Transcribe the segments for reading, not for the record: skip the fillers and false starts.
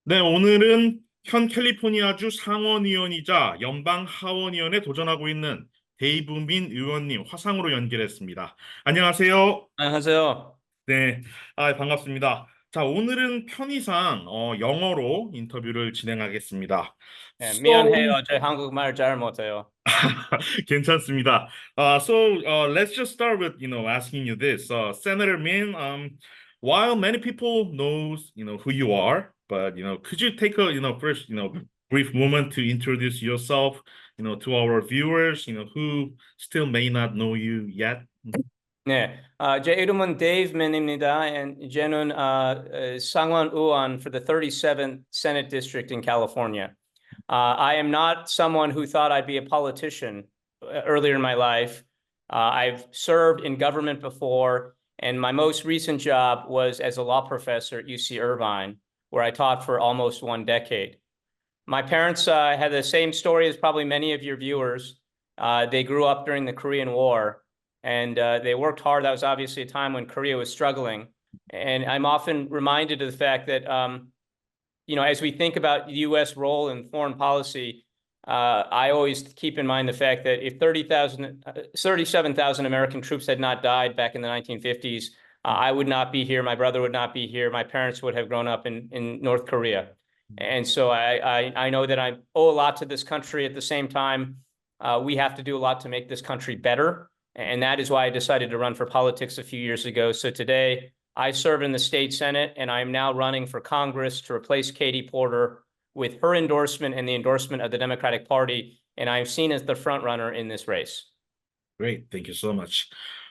네, 오늘은 현 캘리포니아주 상원의원이자 연방하원의원에 도전하고 있는 데이브 민 의원님 화상으로 연결했습니다. 안녕하세요. 안녕하세요. 네, 반갑습니다. 자, 오늘은 편의상 영어로 인터뷰를 진행하겠습니다. 네, So, 미안해요. 제 한국말 잘 못해요. 괜찮습니다. Let's just start with, asking you this. Senator Min, while many people knows, who you are, but, could you take a, first, brief moment to introduce yourself, to our viewers, who still may not know you yet? 네, 제 이름은 데이브맨입니다. and 저는 상원 의원 for the 37th Senate District in California. I am not someone who thought I'd be a politician earlier in my life. I've served in government before, and my most recent job was as a law professor at UC Irvine, where I taught for almost 1 decade. My parents had the same story as probably many of your viewers. They grew up during the Korean War, and they worked hard. That was obviously a time when Korea was struggling. And I'm often reminded of the fact that, as we think about the U.S. role in foreign policy, I always keep in mind the fact that if 37,000 American troops had not died back in the 1950s, I would not be here. My brother would not be here. My parents would have grown up in North Korea. And so I know that I owe a lot to this country. At the same time, we have to do a lot to make this country better. And that is why I decided to run for politics a few years ago. So today, I serve in the state Senate, and I am now running for Congress to replace Katie Porter with her endorsement and the endorsement of the Democratic Party. And I'm seen as the front runner in this race. Great, thank you so much.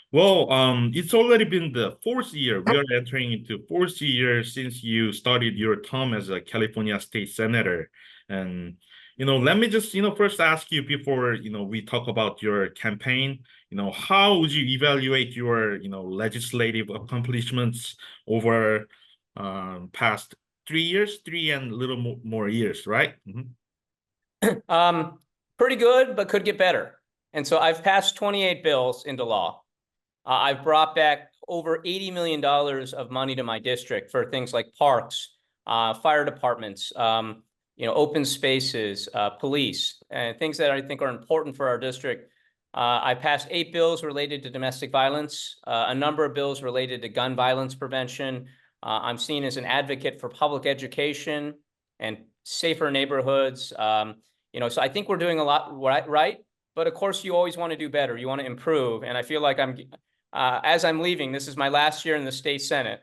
Well, it's already been the fourth year. We are entering into fourth year since you started your term as a California state senator. And, let me just, first ask you before, we talk about your campaign, how would you evaluate your, legislative accomplishments over past 3 years, 3 and a little more years, right? Pretty good, but could get better. And so I've passed 28 bills into law. I've brought back over $80 million of money to my district for things like parks, fire departments, open spaces, police, and things that I think are important for our district. I passed 8 bills related to domestic violence, a number of bills related to gun violence prevention. I'm seen as an advocate for public education and safer neighborhoods. So I think we're doing a lot right. But of course, you always want to do better. You want to improve. And I feel like as I'm leaving, this is my last year in the state Senate.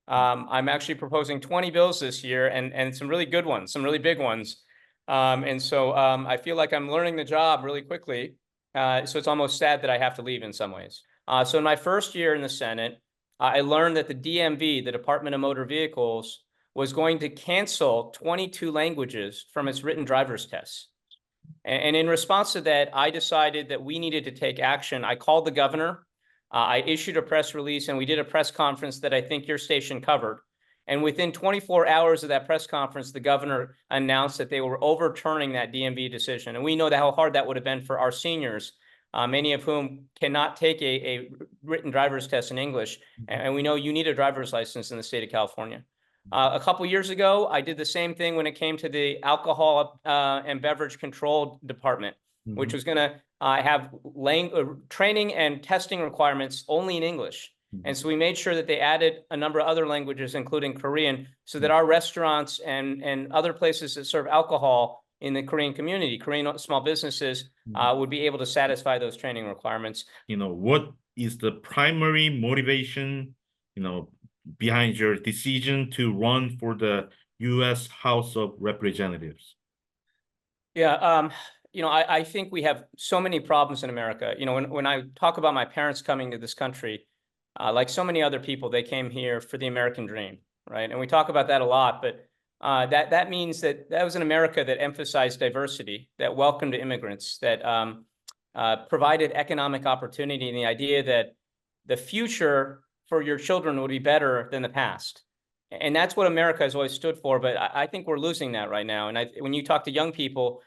I'm actually proposing 20 bills this year and some really good ones, some really big ones. I feel like I'm learning the job really quickly. So it's almost sad that I have to leave in some ways. So in my first year in the Senate, I learned that the DMV, the Department of Motor Vehicles, was going to cancel 22 languages from its written driver's tests. And in response to that, I decided that we needed to take action. I called the governor. I issued a press release, and we did a press conference that I think your station covered. And within 24 hours of that press conference, the governor announced that they were overturning that DMV decision. And we know how hard that would have been for our seniors, many of whom cannot take a written driver's test in English. And we know you need a driver's license in the state of California. A couple years ago, I did the same thing when it came to the alcohol and beverage control department, which was going to have training and testing requirements only in English. And so we made sure that they added a number of other languages, including Korean, so that our restaurants and other places that serve alcohol in the Korean community, Korean small businesses, would be able to satisfy those training requirements. What is the primary motivation, behind your decision to run for the U.S. House of Representatives? Yeah, I think we have so many problems in America. When I talk about my parents coming to this country, like so many other people, they came here for the American dream, right? And we talk about that a lot, but that means that was an America that emphasized diversity, that welcomed immigrants, that provided economic opportunity, and the idea that the future for your children would be better than the past. And that's what America has always stood for, but I think we're losing that right now. And when you talk to young people,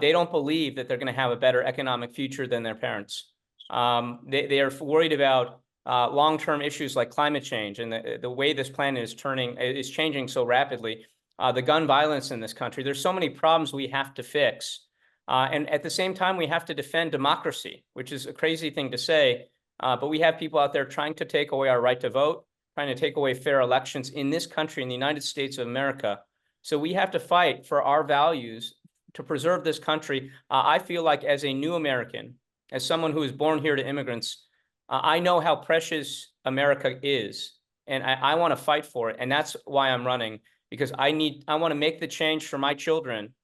they don't believe that they're going to have a better economic future than their parents. They are worried about long-term issues like climate change and the way this planet is changing so rapidly. the gun violence in this country. There's so many problems we have to fix. And at the same time, we have to defend democracy, which is a crazy thing to say. But we have people out there trying to take away our right to vote, trying to take away fair elections in this country, in the United States of America. So we have to fight for our values to preserve this country. I feel like as a new American, as someone who was born here to immigrants, I know how precious America is, and I want to fight for it. And that's why I'm running, because I want to make the change for my children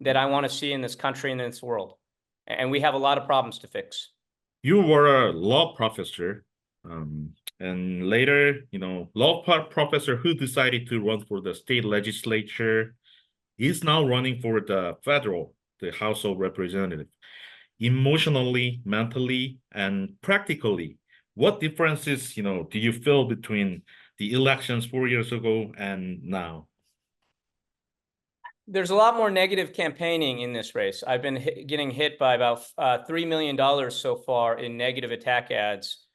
that I want to see in this country and in this world. And we have a lot of problems to fix. You were a law professor, and later, law professor who decided to run for the state legislature is now running for the House of Representatives. Emotionally, mentally, and practically, what differences, do you feel between the elections 4 years ago and now? There's a lot more negative campaigning in this race. I've been getting hit by about $3 million so far in negative attack ads.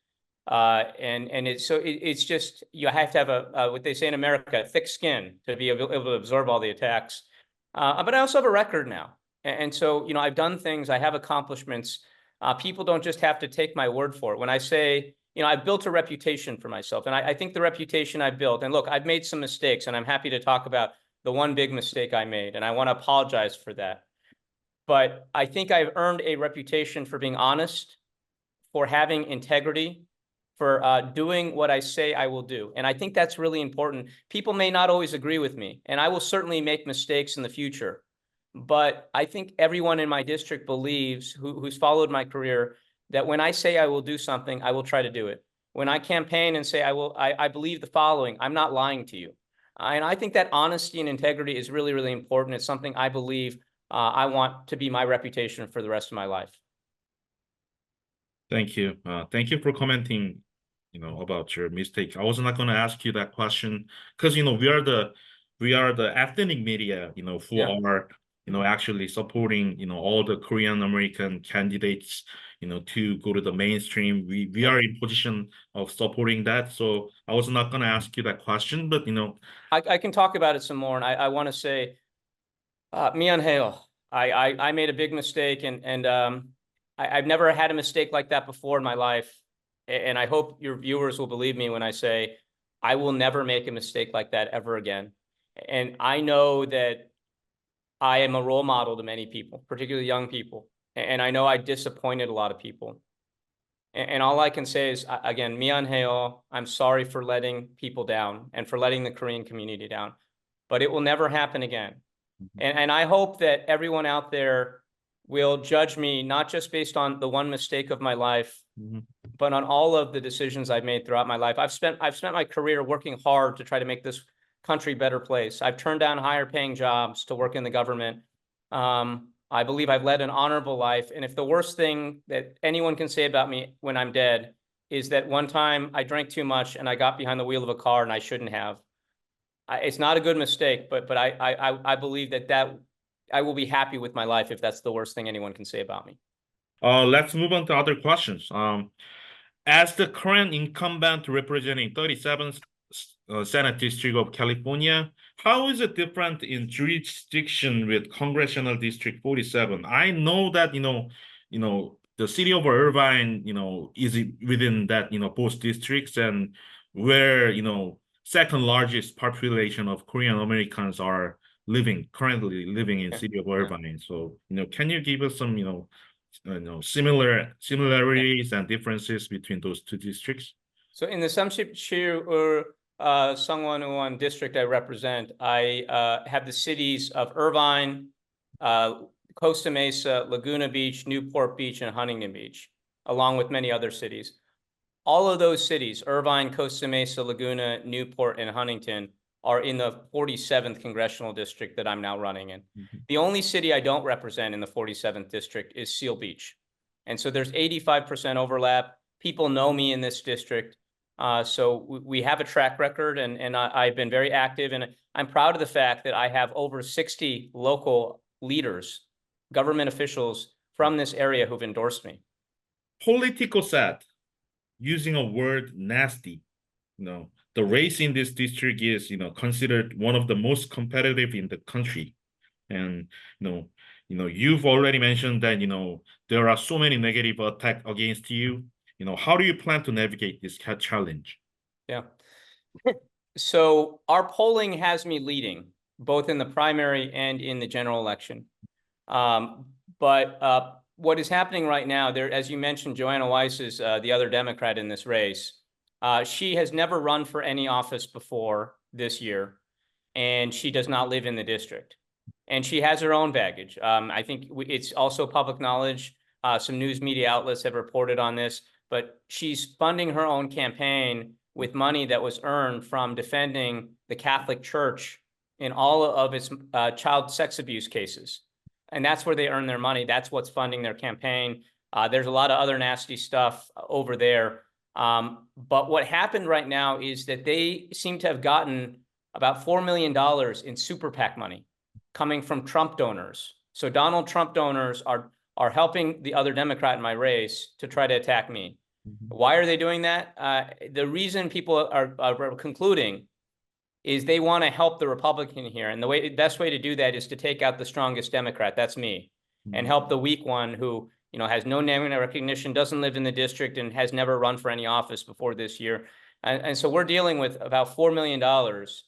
It's just, you have to have what they say in America, thick skin to be able to absorb all the attacks. But I also have a record now. And so, I've done things, I have accomplishments. People don't just have to take my word for it. When I say, I've built a reputation for myself, and I think the reputation I've built, and look, I've made some mistakes, and I'm happy to talk about the one big mistake I made, and I want to apologize for that. But I think I've earned a reputation for being honest, for having integrity, for doing what I say I will do. And I think that's really important. People may not always agree with me, and I will certainly make mistakes in the future. But I think everyone in my district believes, who's followed my career, that when I say I will do something, I will try to do it. When I campaign and say I believe the following, I'm not lying to you. And I think that honesty and integrity is really, really important. It's something I believe I want to be my reputation for the rest of my life. Thank you. Thank you for commenting, about your mistake. I was not going to ask you that question because, we are the ethnic media, who are, actually supporting, all the Korean American candidates, to go to the mainstream. We are in position of supporting that. So I was not going to ask you that question, but, I can talk about it some more. And I want to say, 미안해요. I made a big mistake, and I've never had a mistake like that before in my life. And I hope your viewers will believe me when I say I will never make a mistake like that ever again. And I know that I am a role model to many people, particularly young people. And I know I disappointed a lot of people. And all I can say is, again, 미안해요. I'm sorry for letting people down and for letting the Korean community down. But it will never happen again. And I hope that everyone out there will judge me not just based on the one mistake of my life, but on all of the decisions I've made throughout my life. I've spent my career working hard to try to make this country a better place. I've turned down higher paying jobs to work in the government. I believe I've led an honorable life. And if the worst thing that anyone can say about me when I'm dead is that one time I drank too much and I got behind the wheel of a car and I shouldn't have, it's not a good mistake, but I believe that I will be happy with my life if that's the worst thing anyone can say about me. Let's move on to other questions. As the current incumbent representing 37th Senate District of California, how is it different in jurisdiction with Congressional District 47? I know that, the city of Irvine, is within that, both districts, and where, second largest population of Korean Americans are currently living in city of Irvine. So, can you give us some, similarities and differences between those two districts? So in the Samsipchir Sungwon district I represent, I have the cities of Irvine, Costa Mesa, Laguna Beach, Newport Beach, and Huntington Beach, along with many other cities. All of those cities, Irvine, Costa Mesa, Laguna, Newport, and Huntington, are in the 47th congressional district that I'm now running in. The only city I don't represent in the 47th district is Seal Beach. And so there's 85% overlap. People know me in this district. So we have a track record, and I've been very active. And I'm proud of the fact that I have over 60 local leaders, government officials from this area who've endorsed me. Political set, using a word nasty, the race in this district is, considered one of the most competitive in the country. And, you've already mentioned that, there are so many negative attacks against you. How do you plan to navigate this challenge? Yeah. So our polling has me leading, both in the primary and in the general election. But what is happening right now, there, as you mentioned, Joanna Weiss is the other Democrat in this race. She has never run for any office before this year, and she does not live in the district. And she has her own baggage. I think it's also public knowledge. Some news media outlets have reported on this, but she's funding her own campaign with money that was earned from defending the Catholic Church in all of its child sex abuse cases. And that's where they earn their money. That's what's funding their campaign. There's a lot of other nasty stuff over there. But what happened right now is that they seem to have gotten about $4 million in super PAC money coming from Trump donors. So Donald Trump donors are helping the other Democrat in my race to try to attack me. Why are they doing that? The reason people are concluding is they want to help the Republican here. And the best way to do that is to take out the strongest Democrat, that's me, and help the weak one who, has no name recognition, doesn't live in the district, and has never run for any office before this year. And so we're dealing with about $4 million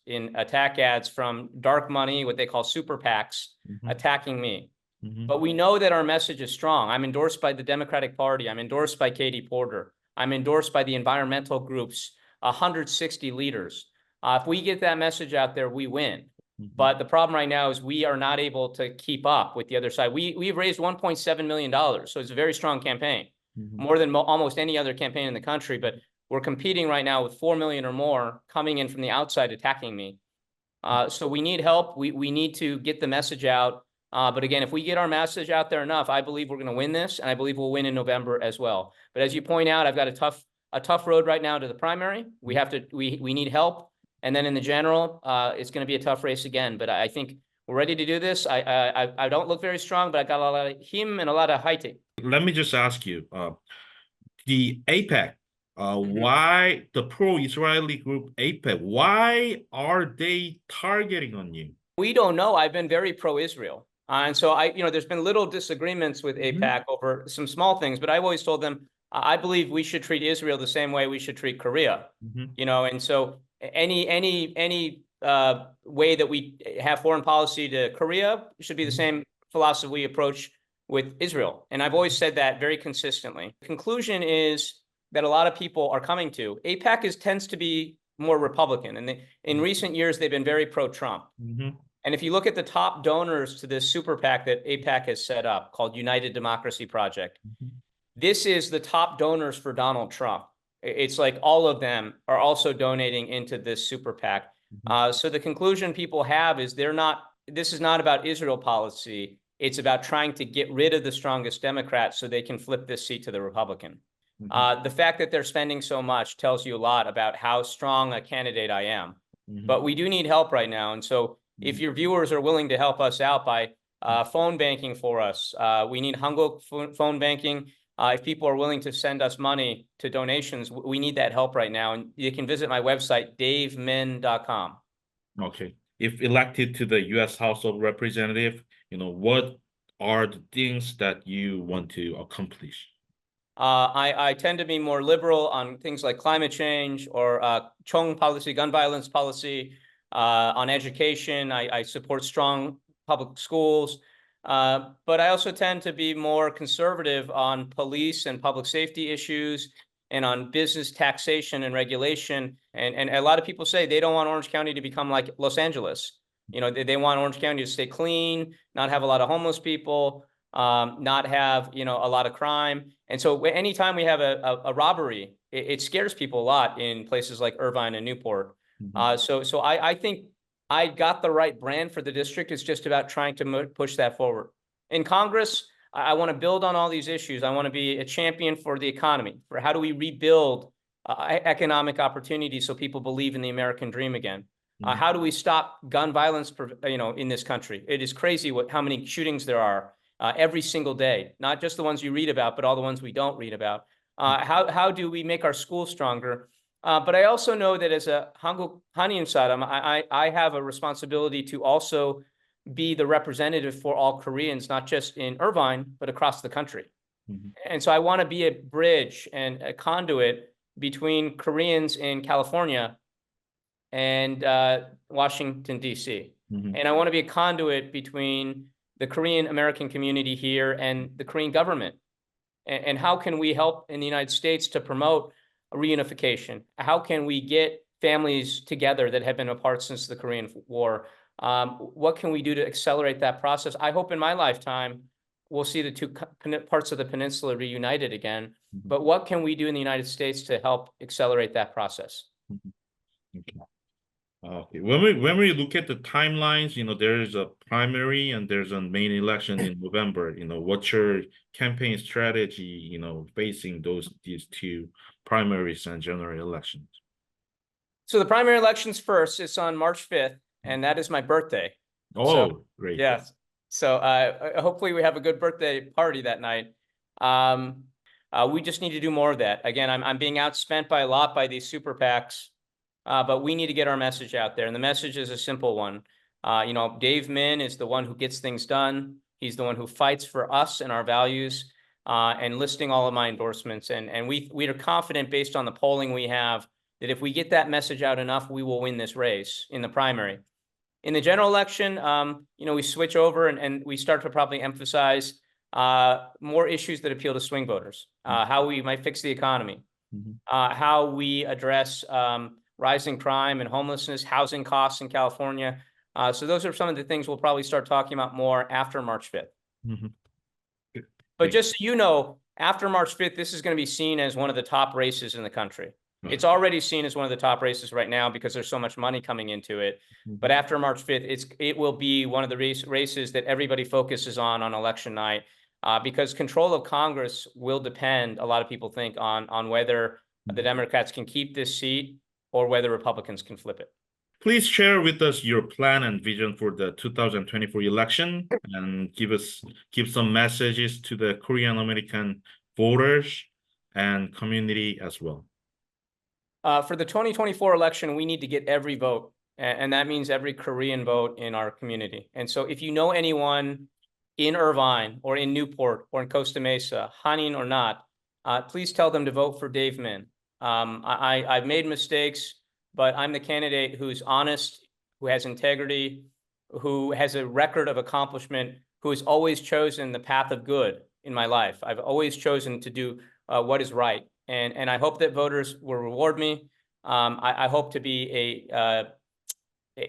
in attack ads from dark money, what they call super PACs, attacking me. But we know that our message is strong. I'm endorsed by the Democratic Party. I'm endorsed by Katie Porter. I'm endorsed by the environmental groups, 160 leaders. If we get that message out there, we win. But the problem right now is we are not able to keep up with the other side. We've raised $1.7 million, so it's a very strong campaign, more than almost any other campaign in the country. But we're competing right now with 4 million or more coming in from the outside attacking me. So we need help. We need to get the message out. But again, if we get our message out there enough, I believe we're going to win this, and I believe we'll win in November as well. But as you point out, I've got a tough road right now to the primary. We need help, and then in the general, it's going to be a tough race again. But I think we're ready to do this. I don't look very strong, but I got a lot of him and a lot of height. Let me just ask you, the AIPAC, why the pro-Israeli group AIPAC, why are they targeting on you? We don't know. I've been very pro-Israel. And so there's been little disagreements with AIPAC over some small things, but I've always told them, I believe we should treat Israel the same way we should treat Korea, and so any way that we have foreign policy to Korea should be the same philosophy we approach with Israel. And I've always said that very consistently. The conclusion is that a lot of people are coming to. AIPAC tends to be more Republican, and in recent years, they've been very pro-Trump. And if you look at the top donors to this super PAC that AIPAC has set up called United Democracy Project, this is the top donors for Donald Trump. It's like all of them are also donating into this super PAC. So the conclusion people have is this is not about Israel policy. It's about trying to get rid of the strongest Democrat so they can flip this seat to the Republican. The fact that they're spending so much tells you a lot about how strong a candidate I am. But we do need help right now. And so if your viewers are willing to help us out by phone banking for us, we need Hanguk phone banking. If people are willing to send us money to donations, we need that help right now. And you can visit my website, davemin.com. Okay. If elected to the U.S. House of Representatives, what are the things that you want to accomplish? I tend to be more liberal on things like climate change or Chung policy, gun violence policy. On education, I support strong public schools. But I also tend to be more conservative on police and public safety issues and on business taxation and regulation. And a lot of people say they don't want Orange County to become like Los Angeles. They want Orange County to stay clean, not have a lot of homeless people, not have, a lot of crime. And so anytime we have a robbery, it scares people a lot in places like Irvine and Newport. So I think I got the right brand for the district. It's just about trying to push that forward. In Congress, I want to build on all these issues. I want to be a champion for the economy, for how do we rebuild economic opportunity so people believe in the American dream again. How do we stop gun violence, in this country? It is crazy how many shootings there are every single day, not just the ones you read about, but all the ones we don't read about. How do we make our schools stronger? But I also know that as a 한국 한인 사람, I have a responsibility to also be the representative for all Koreans, not just in Irvine, but across the country. And so I want to be a bridge and a conduit between Koreans in California and Washington, D.C. And I want to be a conduit between the Korean American community here and the Korean government. And how can we help in the United States to promote a reunification? How can we get families together that have been apart since the Korean War? What can we do to accelerate that process? I hope in my lifetime, we'll see the two parts of the peninsula reunited again. But what can we do in the United States to help accelerate that process? Okay. Okay. When we look at the timelines, there's a primary and there's a main election in November. What's your campaign strategy, facing these two primaries and general elections? So the primary elections first, it's on March 5th, and that is my birthday. Oh, great. Yes. So hopefully we have a good birthday party that night. We just need to do more of that. Again, I'm being outspent by a lot by these super PACs. But we need to get our message out there. And the message is a simple one. Dave Min is the one who gets things done. He's the one who fights for us and our values, and listing all of my endorsements. And we are confident based on the polling we have that if we get that message out enough, we will win this race in the primary. In the general election, we switch over and we start to probably emphasize more issues that appeal to swing voters, how we might fix the economy, how we address rising crime and homelessness, housing costs in California. So those are some of the things we'll probably start talking about more after March 5th. But just so you know, after March 5th, this is going to be seen as one of the top races in the country. It's already seen as one of the top races right now because there's so much money coming into it. But after March 5th, it will be one of the races that everybody focuses on election night, because control of Congress will depend, a lot of people think, on whether the Democrats can keep this seat or whether Republicans can flip it. Please share with us your plan and vision for the 2024 election and give some messages to the Korean American voters and community as well. For the 2024 election, we need to get every vote, and that means every Korean vote in our community. And so if you know anyone in Irvine or in Newport or in Costa Mesa, Hanin or not, please tell them to vote for Dave Min. I've made mistakes, but I'm the candidate who's honest, who has integrity, who has a record of accomplishment, who has always chosen the path of good in my life. I've always chosen to do what is right. And I hope that voters will reward me. I hope to be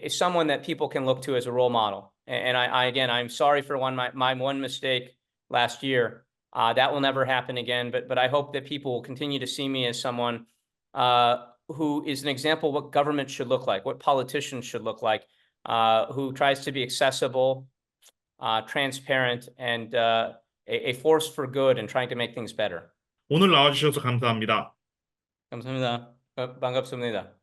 someone that people can look to as a role model. And again, I'm sorry for my one mistake last year. That will never happen again. But I hope that people will continue to see me as someone who is an example of what government should look like, what politicians should look like, who tries to be accessible, transparent, and a force for good and trying to make things better. 오늘 나와주셔서 감사합니다. 감사합니다. 반갑습니다.